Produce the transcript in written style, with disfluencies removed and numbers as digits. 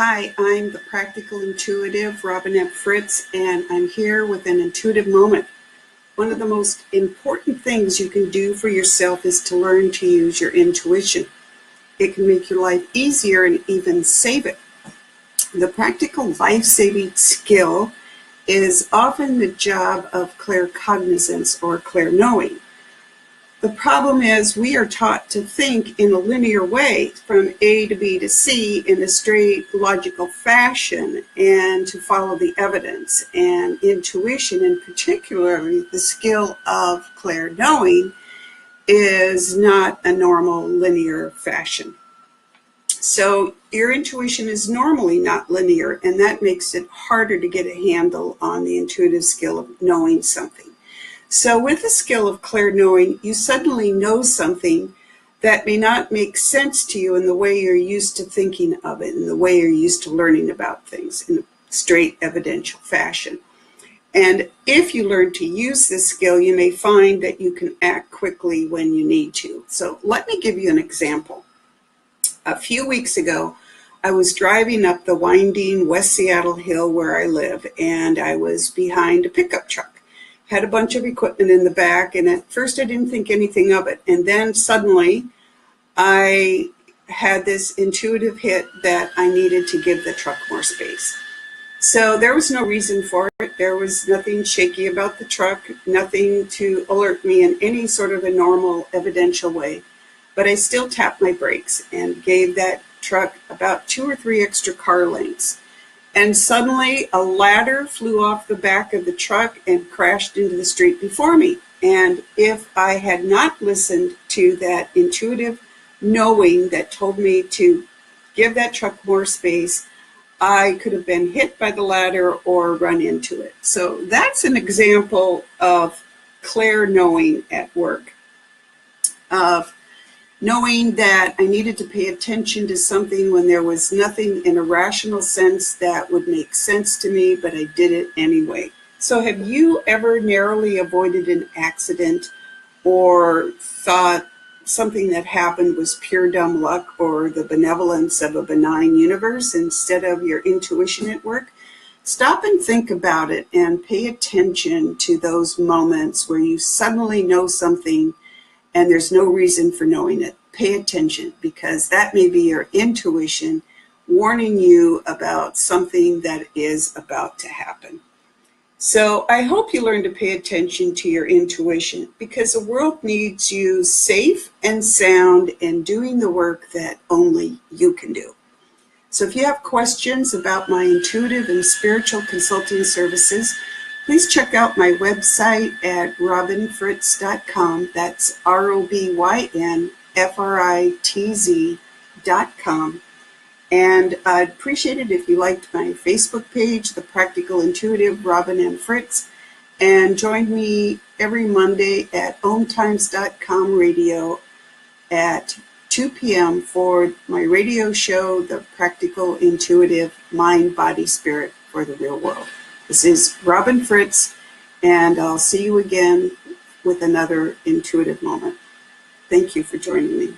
Hi, I'm the Practical Intuitive, Robin F. Fritz, and I'm here with an intuitive moment. One of the most important things you can do for yourself is to learn to use your intuition. It can make your life easier and even save it. The practical life-saving skill is often the job of clair-cognizance or clair-knowing. The problem is we are taught to think in a linear way from A to B to C in a straight logical fashion and to follow the evidence. And intuition, and particularly the skill of clair-knowing, is not a normal linear fashion. So your intuition is normally not linear, and that makes it harder to get a handle on the intuitive skill of knowing something. So with the skill of clair-knowing, you suddenly know something that may not make sense to you in the way you're used to thinking of it, in the way you're used to learning about things in a straight evidential fashion. And if you learn to use this skill, you may find that you can act quickly when you need to. So let me give you an example. A few weeks ago, I was driving up the winding West Seattle hill where I live, and I was behind a pickup truck. Had a bunch of equipment in the back, and at first I didn't think anything of it. And then suddenly I had this intuitive hit that I needed to give the truck more space. So there was no reason for it. There was nothing shaky about the truck, nothing to alert me in any sort of a normal evidential way. But I still tapped my brakes and gave that truck about 2 or 3 extra car lengths. And suddenly a ladder flew off the back of the truck and crashed into the street before me. And if I had not listened to that intuitive knowing that told me to give that truck more space, I could have been hit by the ladder or run into it. So that's an example of clair-knowing at work, of knowing that I needed to pay attention to something when there was nothing in a rational sense that would make sense to me, but I did it anyway. So have you ever narrowly avoided an accident or thought something that happened was pure dumb luck or the benevolence of a benign universe instead of your intuition at work? Stop and think about it and pay attention to those moments where you suddenly know something and there's no reason for knowing it. Pay attention, because that may be your intuition warning you about something that is about to happen. So I hope you learn to pay attention to your intuition, because the world needs you safe and sound and doing the work that only you can do. So if you have questions about my intuitive and spiritual consulting services, please check out my website at robinfritz.com. That's ROBYNFRITZ.com. And I'd appreciate it if you liked my Facebook page, The Practical Intuitive, Robin M. Fritz, and join me every Monday at ohmtimes.com radio at 2 p.m. for my radio show, The Practical Intuitive, Mind, Body, Spirit for the Real World. This is Robin Fritz, and I'll see you again with another intuitive moment. Thank you for joining me.